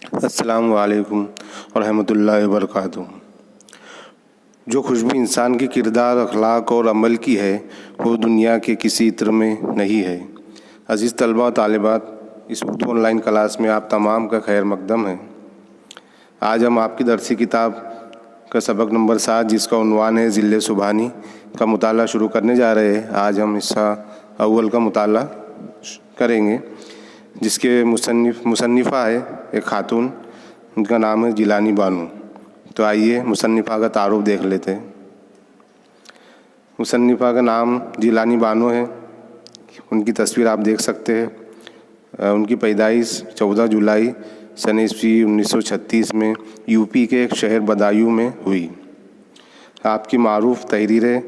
अस्सलामु अलैकुम और रहमतुल्लाहि व बरकातुहू। जो खुशबू इंसान के किरदार, अखलाक और अमल की है वो दुनिया के किसी इत्र में नहीं है। अज़ीज़ तलबा और तालिबात, इस उर्दू ऑनलाइन क्लास में आप तमाम का खैर मकदम है। आज हम आपकी दरसी किताब का सबक नंबर 7 जिसका उन्वान है ज़िल्ले सुबहानी का मुताला शुरू करने जा रहे हैं। आज हम हिस्सा अव्वल का मुताला करेंगे जिसके मुसन्निफ़ा है एक खातून, उनका नाम है जिलानी बानो। तो आइए मुसन्निफ़ा का तारुफ देख लेते हैं। मुसन्निफ़ा का नाम जिलानी बानो है। उनकी तस्वीर आप देख सकते हैं। उनकी पैदाइश 14 जुलाई सन ईस्वी 1936 में यूपी के एक शहर बदायूं में हुई। आपकी मारूफ तहरीरें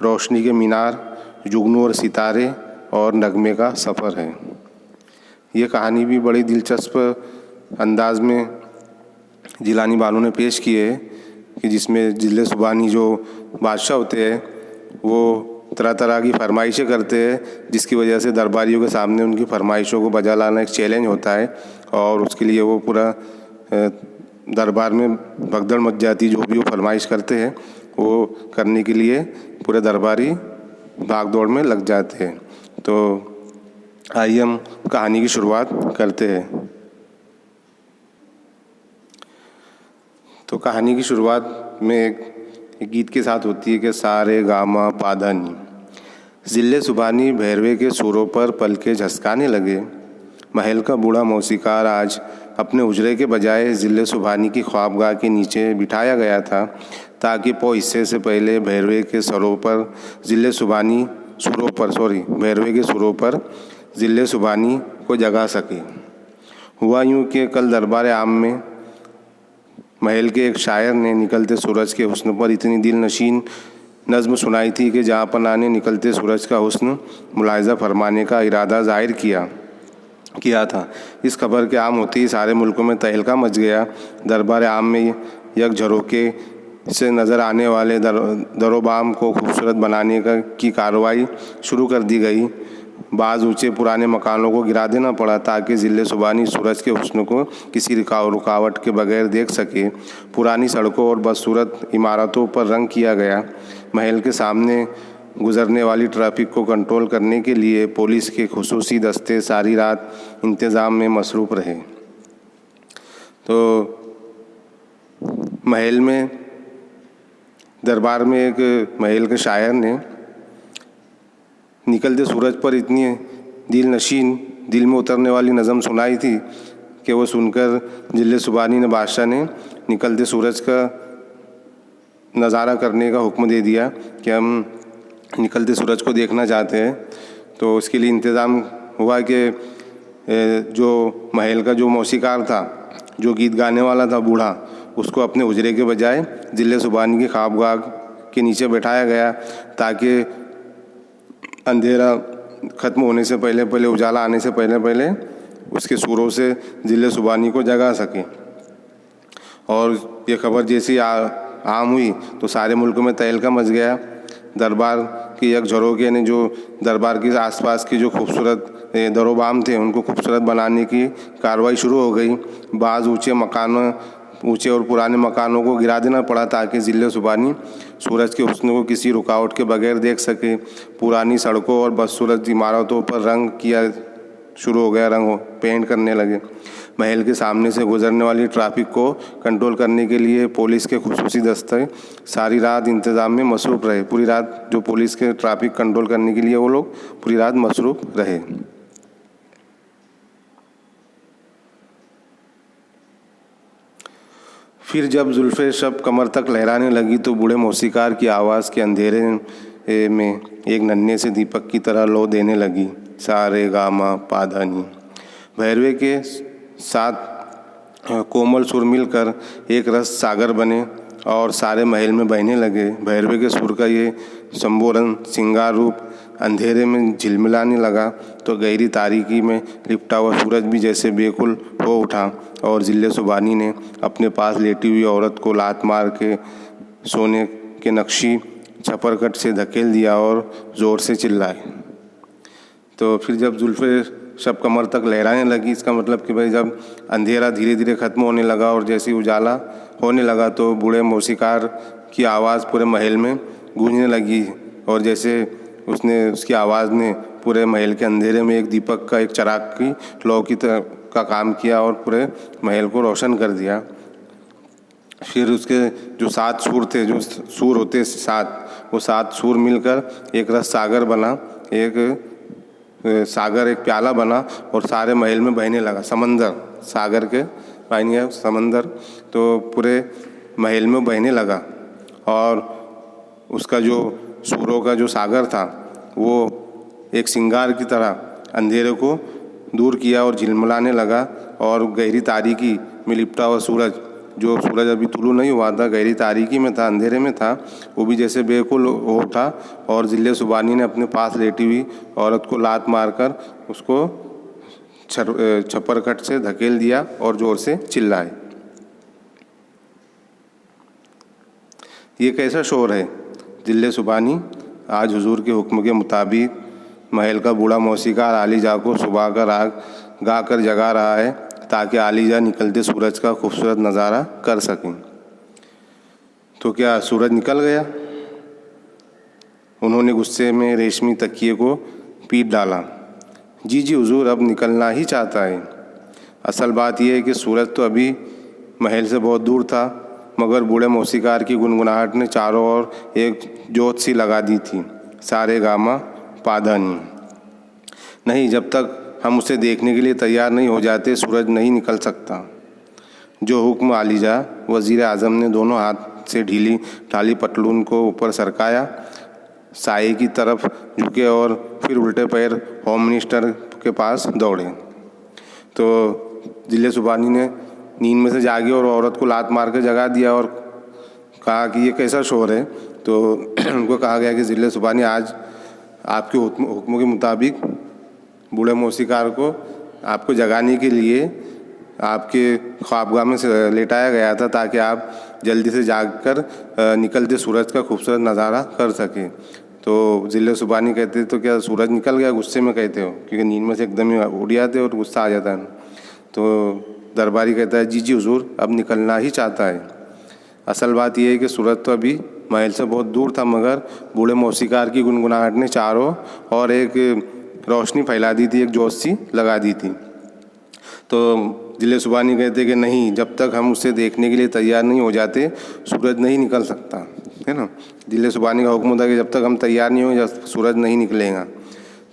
रोशनी के मीनार, जुगनू और सितारे और नगमे का सफ़र है। ये कहानी भी बड़ी दिलचस्प अंदाज में जिलानी बानो ने पेश की है कि जिसमें ज़िले सुबहानी जो बादशाह होते हैं वो तरह तरह की फरमाइशें करते हैं, जिसकी वजह से दरबारियों के सामने उनकी फरमाइशों को बजा लाना एक चैलेंज होता है और उसके लिए वो पूरा दरबार में भगदड़ मच जाती। जो भी वो फरमाइश करते हैं वो करने के लिए पूरे दरबारी भाग दौड़ में लग जाते हैं। तो आइए हम कहानी की शुरुआत करते हैं। तो कहानी की शुरुआत में एक गीत के साथ होती है कि सारे गामा पाधानी। ज़िले सुबहानी भैरवे के सुरों पर पलके झसकाने लगे। महल का बूढ़ा मौसीकार आज अपने उजरे के बजाय ज़िले सुबहानी की ख्वाबगाह के नीचे बिठाया गया था ताकि पौ हिस्से से पहले भैरवे के सुरों पर ज़िले सुबहानी को जगा सके। हुआ यूँ कि कल दरबार आम में महल के एक शायर ने निकलते सूरज के हुस्न पर इतनी दिल नशीन नज़्म सुनाई थी कि जहाँ पनाह ने निकलते सूरज का हुस्न मुलाहिज़ा फरमाने का इरादा ज़ाहिर किया था। इस खबर के आम होते ही सारे मुल्क में तहलका मच गया। दरबार आम में एक झरोके से नज़र आने वाले दरोबाम को खूबसूरत बनाने की कार्रवाई शुरू कर दी गई। बाज़ ऊंचे पुराने मकानों को गिरा देना पड़ा ताकि ज़िले सुबहानी सूरज के हुस्न को किसी रुकावट के बगैर देख सके। पुरानी सड़कों और बदसूरत इमारतों पर रंग किया गया। महल के सामने गुजरने वाली ट्रैफिक को कंट्रोल करने के लिए पुलिस के खुसूसी दस्ते सारी रात इंतज़ाम में मसरूफ़ रहे। तो महल में दरबार में एक महल के शायर ने निकलते सूरज पर इतनी दिल में उतरने वाली नज़म सुनाई थी कि वो सुनकर ज़िले सुबहानी ने बादशाह ने निकलते सूरज का नज़ारा करने का हुक्म दे दिया कि हम निकलते सूरज को देखना चाहते हैं। तो उसके लिए इंतज़ाम हुआ कि जो महल का जो मौसीकार था, जो गीत गाने वाला था बूढ़ा, उसको अपने उजरे के बजाय ज़िले सुबहानी की ख्वाबगाह के नीचे बैठाया गया ताकि अंधेरा ख़त्म होने से पहले उजाला आने से पहले उसके सुरों से ज़िले सुबहानी को जगा सके। और ये खबर जैसी आम हुई तो सारे मुल्क में तहलका मच गया। दरबार की एक झरोके ने जो दरबार के आसपास की जो खूबसूरत दरोबाम थे उनको खूबसूरत बनाने की कार्रवाई शुरू हो गई। बाज़ ऊंचे और पुराने मकानों को गिरा देना पड़ा ताकि ज़िले सुबहानी सूरज के हुस्न को किसी रुकावट के बगैर देख सके। पुरानी सड़कों और बदसूरत इमारतों पर रंग किया शुरू हो गया, रंग पेंट करने लगे। महल के सामने से गुजरने वाली ट्रैफिक को कंट्रोल करने के लिए पुलिस के खुसूसी दस्ते सारी रात इंतज़ाम में मसरूफ़ रहे। पूरी रात जो पुलिस के ट्रैफिक कंट्रोल करने के लिए वो लोग पूरी रात मसरूफ़ रहे। फिर जब जुल्फ़े शब कमर तक लहराने लगी तो बूढ़े मौसीकार की आवाज़ के अंधेरे में एक नन्हे से दीपक की तरह लो देने लगी। सारे गामा पाधानी। भैरवे के साथ कोमल सुर मिलकर एक रस सागर बने और सारे महल में बहने लगे। भैरवे के सुर का ये संबोधन सिंगार रूप अंधेरे में झिलमिलाने लगा तो गहरी तारीकी में लिपटा हुआ सूरज भी जैसे बेकुल हो उठा और ज़िले सुबहानी ने अपने पास लेटी हुई औरत को लात मार के सोने के नक्शी छपरकट से धकेल दिया और ज़ोर से चिल्लाए। तो फिर जब जुल्फ़े शब कमर तक लहराने लगी। इसका मतलब कि भाई जब अंधेरा धीरे धीरे ख़त्म होने लगा और जैसे ही उजाला होने लगा तो बूढ़े मौसीकार की आवाज़ पूरे महल में गूंजने लगी और जैसे उसकी आवाज़ ने पूरे महल के अंधेरे में एक दीपक का, एक चिराग की लौ की तरह का काम किया और पूरे महल को रोशन कर दिया। फिर उसके जो 7 सूर थे, जो सूर होते 7, वो 7 सूर मिलकर एक रस सागर बना, एक सागर, एक प्याला बना और सारे महल में बहने लगा। समंदर, सागर के पानी समंदर तो पूरे महल में बहने लगा और उसका जो सूरों का जो सागर था वो एक सिंगार की तरह अंधेरे को दूर किया और झिलमिलाने लगा और गहरी तारीकी में लिपटा हुआ सूरज, जो सूरज अभी तुलू नहीं हुआ था, गहरी तारीकी में था, अंधेरे में था, वो भी जैसे बेकुल हो उठा और जिले सुबानी ने अपने पास लेटी हुई औरत को लात मारकर उसको छप्परकट से धकेल दिया और ज़ोर से चिल्लाए। ये कैसा शोर है? जिले सुबानी आज हुजूर के हुक्म के मुताबिक महल का बूढ़ा मौसीकार आलीजा को सुबह का राग गा कर जगा रहा है ताकि आलीजा निकलते सूरज का खूबसूरत नज़ारा कर सकें। तो क्या सूरज निकल गया? उन्होंने गुस्से में रेशमी तकिए को पीट डाला। जी जी हुजूर, अब निकलना ही चाहता है। असल बात यह है कि सूरज तो अभी महल से बहुत दूर था, मगर बूढ़े मौसीकार की गुनगुनाहट ने चारों ओर एक जोत सी लगा दी थी, सारे गामा पाधानी। नहीं, जब तक हम उसे देखने के लिए तैयार नहीं हो जाते सूरज नहीं निकल सकता। जो हुक्म आलीजा। वज़ीर आज़म ने दोनों हाथ से ढीली ढाली पतलून को ऊपर सरकाया, साए की तरफ झुके और फिर उल्टे पैर होम मिनिस्टर के पास दौड़े। तो जिले सुबानी ने नींद में से जागे और औरत को लात मार कर जगा दिया और कहा कि ये कैसा शोर है? तो उनको कहा गया कि जिले सुबानी, आज आपके हुक्मों के मुताबिक बूढ़े मौसीकार को आपको जगाने के लिए आपके ख्वाबगाह में से लेटाया गया था ताकि आप जल्दी से जागकर निकलते सूरज का खूबसूरत नज़ारा कर सकें। तो जिले सुबानी कहते तो क्या सूरज निकल गया? गुस्से में कहते हो, क्योंकि नींद में से एकदम ही उड़ जाते और गुस्सा आ जाता है। तो दरबारी कहता है, जी जी हुजूर, अब निकलना ही चाहता है। असल बात यह है कि सूरज तो अभी महल से बहुत दूर था, मगर बूढ़े मौसीकार की गुनगुनाहट ने चारों और एक रोशनी फैला दी थी, एक जोत सी लगा दी थी। तो जिले सुबानी कहते कि नहीं, जब तक हम उसे देखने के लिए तैयार नहीं हो जाते सूरज नहीं निकल सकता, है ना। जिले सुबानी का हुक्म था कि जब तक हम तैयार नहीं हो सूरज नहीं निकलेगा।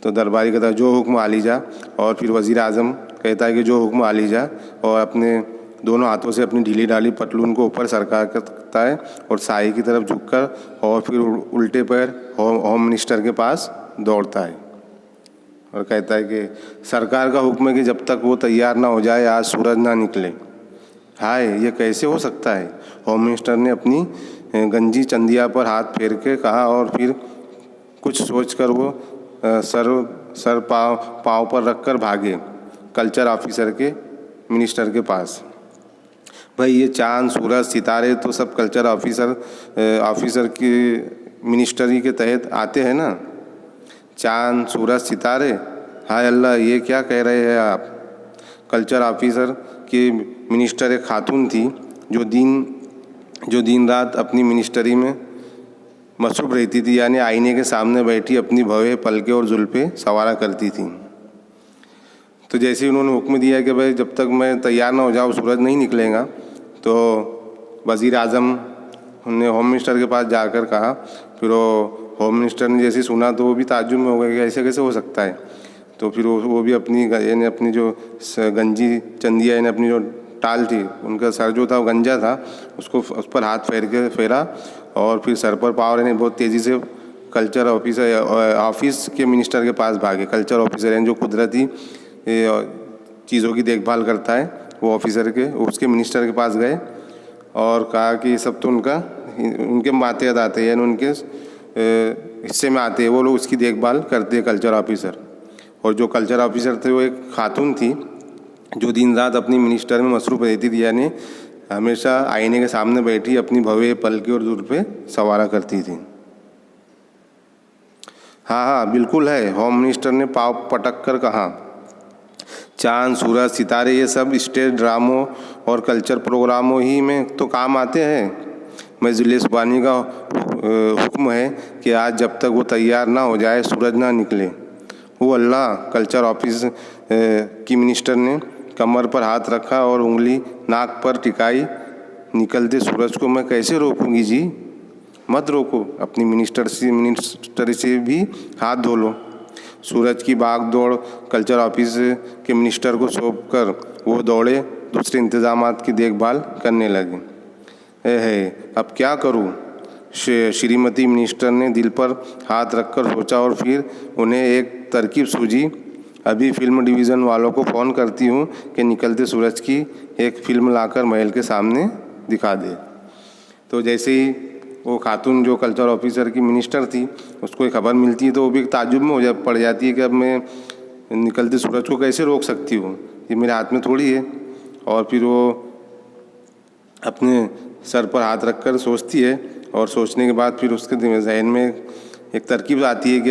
तो दरबारी कहता है, जो हुक्म आलीजा। और फिर वज़ीर आज़म कहता है कि जो हुक्म आलीजा, और अपने दोनों हाथों से अपनी ढीली ढाली पतलून को ऊपर सरका करता है और साए की तरफ झुककर और फिर उल्टे पैर होम मिनिस्टर के पास दौड़ता है और कहता है कि सरकार का हुक्म है कि जब तक वो तैयार ना हो जाए आज सूरज ना निकले। हाय, ये कैसे हो सकता है? होम मिनिस्टर ने अपनी गंजी चंदिया पर हाथ फेर के कहा और फिर कुछ सोचकर वो सर पाँव पर रखकर भागे कल्चर ऑफिसर के मिनिस्टर के पास। भाई, ये चांद सूरज सितारे तो सब कल्चर ऑफिसर की मिनिस्ट्री के तहत आते हैं ना। चांद सूरज सितारे, हाय अल्लाह, ये क्या कह रहे हैं आप? कल्चर ऑफिसर की मिनिस्टर एक खातून थी जो दिन रात अपनी मिनिस्ट्री में मसरूफ़ रहती थी, यानी आईने के सामने बैठी अपनी भवें पलके और जुल्फ़े संवारा करती थी। तो जैसे ही उन्होंने हुक्म दिया कि भाई जब तक मैं तैयार ना हो जाऊँ सूरज नहीं निकलेगा, तो वज़ीर आज़म ने होम मिनिस्टर के पास जाकर कहा। फिर वो होम मिनिस्टर ने जैसे सुना तो वो भी ताज्जुब में हो गया कि ऐसे कैसे हो सकता है। तो फिर वो भी अपनी जो गंजी चंदिया यानी अपनी जो टाल थी, उनका सर जो था वो गंजा था, उसको उस पर हाथ फेरा और फिर सर पर पावर यानी बहुत तेज़ी से कल्चर ऑफिस के मिनिस्टर के पास भागे। कल्चर ऑफिसर यानी जो कुदरती चीज़ों की देखभाल करता है, वो ऑफिसर के उसके मिनिस्टर के पास गए और कहा कि ये सब तो उनके मातहत आते हैं, यानी उनके हिस्से में आते हैं, वो लोग उसकी देखभाल करते हैं कल्चर ऑफिसर। और जो कल्चर ऑफिसर थे वो एक खातून थी जो दिन रात अपनी मिनिस्टर में मसरूफ़ रहती थी, यानी हमेशा आईने के सामने बैठी अपनी भवें पलके और जुल्फ़े संवारा करती थी। हाँ हाँ बिल्कुल है, होम मिनिस्टर ने पाँव पटक कर कहा। चांद, सूरज, सितारे ये सब स्टेज ड्रामों और कल्चर प्रोग्रामों ही में तो काम आते हैं। मैं जिले सुबानी का हुक्म है कि आज जब तक वो तैयार ना हो जाए, सूरज ना निकले। वो अल्लाह। कल्चर ऑफिस की मिनिस्टर ने कमर पर हाथ रखा और उंगली नाक पर टिकाई। निकलते सूरज को मैं कैसे रोकूंगी जी? मत रोको, अपनी मिनिस्टर से भी हाथ धो लो। सूरज की भाग दौड़ कल्चर ऑफिस के मिनिस्टर को सौंप कर वो दौड़े दूसरे इंतजामात की देखभाल करने लगे। अब क्या करूं? श्रीमती मिनिस्टर ने दिल पर हाथ रखकर सोचा और फिर उन्हें एक तरकीब सूझी। अभी फिल्म डिवीज़न वालों को फ़ोन करती हूँ कि निकलते सूरज की एक फ़िल्म लाकर महल के सामने दिखा दे। तो जैसे ही वो खातून जो कल्चर ऑफिसर की मिनिस्टर थी, उसको एक खबर मिलती है तो वो भी ताज्जुब में पड़ जाती है कि अब मैं निकलते सूरज को कैसे रोक सकती हूँ, ये मेरे हाथ में थोड़ी है। और फिर वो अपने सर पर हाथ रखकर सोचती है और सोचने के बाद फिर उसके जहन में एक तरकीब आती है कि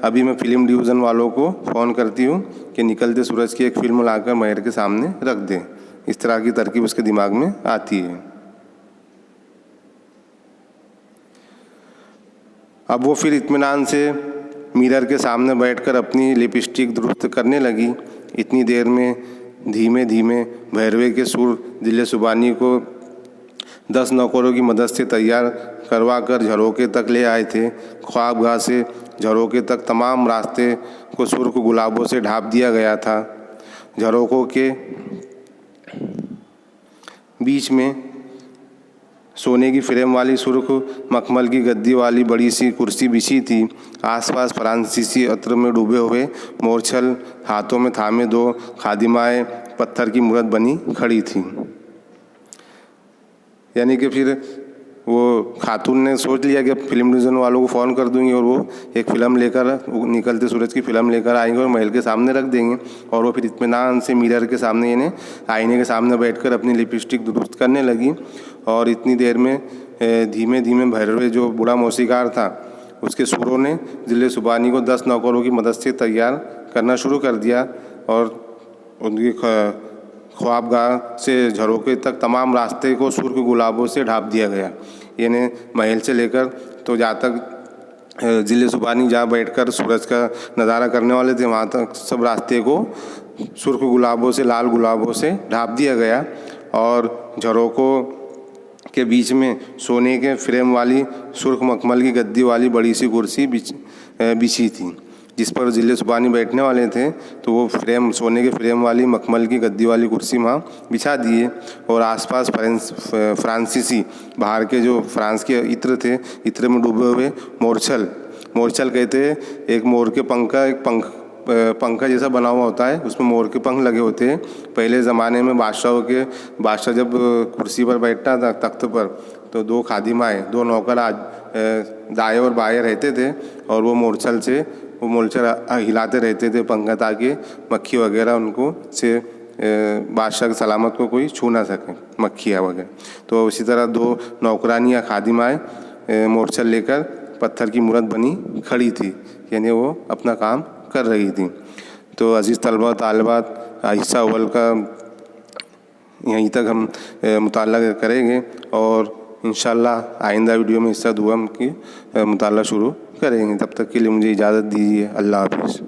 अभी मैं फिल्म डिवीज़न वालों को फ़ोन करती हूँ कि निकलते सूरज की एक फ़िल्म लाकर महल के सामने रख दें। इस तरह की तरकीब उसके दिमाग में आती है। अब वो फिर इत्मीनान से मिरर के सामने बैठकर अपनी लिपस्टिक दुरुस्त करने लगी। इतनी देर में धीमे धीमे भैरवे के सुर दिले सुबानी को 10 नौकरों की मदद से तैयार करवा कर झरोके तक ले आए थे। ख्वाबगाह से झरोके तक तमाम रास्ते को सुर्ख गुलाबों से ढाँप दिया गया था। झरोकों के बीच में सोने की फ्रेम वाली सुर्ख मखमल की गद्दी वाली बड़ी सी कुर्सी बिछी थी। आसपास फ्रांसीसी अत्र में डूबे हुए मोरछल हाथों में थामे 2 खादिमाएँ पत्थर की मूरत बनी खड़ी थी। यानी कि फिर वो खातून ने सोच लिया कि अब फिल्म डिवीज़न वालों को फ़ोन कर दूंगी और वो एक फ़िल्म लेकर निकलते सूरज की फ़िल्म लेकर आएंगे और महल के सामने रख देंगे। और वो फिर इत्मीनान से मिरर के सामने यानी आईने के सामने बैठकर अपनी लिपस्टिक दुरुस्त करने लगी। और इतनी देर में धीमे धीमे भैरवे जो बूढ़ा मौसीकार था, उसके सुरों ने जिले सुबानी को 10 नौकरों की मदद से तैयार करना शुरू कर दिया। और उनकी ख्वाबगाह से झरोके तक तमाम रास्ते को सुर्ख गुलाबों से ढाँप दिया गया। यानी महल से लेकर तो जहाँ तक जिले सुबानी जहाँ बैठकर सूरज का नज़ारा करने वाले थे, वहाँ तक सब रास्ते को सुर्ख गुलाबों से, लाल गुलाबों से ढाँप दिया गया। और झरोकों के बीच में सोने के फ्रेम वाली सुर्ख मखमल की गद्दी वाली बड़ी सी कुर्सी बिछी थी, जिस पर जिले सुबानी बैठने वाले थे। तो वो सोने के फ्रेम वाली मखमल की गद्दी वाली कुर्सी वहाँ बिछा दिए। और आसपास फ्रांसीसी बाहर के जो फ्रांस के इत्र थे, इत्र में डूबे हुए मोरछल कहते हैं एक मोर के पंख का एक पंखा जैसा बना हुआ होता है, उसमें मोर के पंख लगे होते हैं। पहले ज़माने में बादशाह जब कुर्सी पर बैठता था तख्त पर, तो 2 खादिमाएँ 2 नौकर दाएं और बाएं रहते थे और वो मोरछल हिलाते रहते थे पंखा, ताकि मक्खी वगैरह उनको से बादशाह सलामत को कोई छू ना सके, मक्खियाँ वगैरह। तो इसी तरह 2 नौकरानी या खादिमाएँ मोरछल लेकर पत्थर की मूरत बनी खड़ी थी, यानी वो अपना काम कर रही थी। तो अजीज़ तलबा तालिबात, हिस्सा अव्वल का यहीं तक हम मुताला करेंगे और इंशाअल्लाह आइंदा वीडियो में हिस्सा दुआ की मुताला शुरू करेंगे। तब तक के लिए मुझे इजाज़त दीजिए। अल्लाह हाफ़िज़।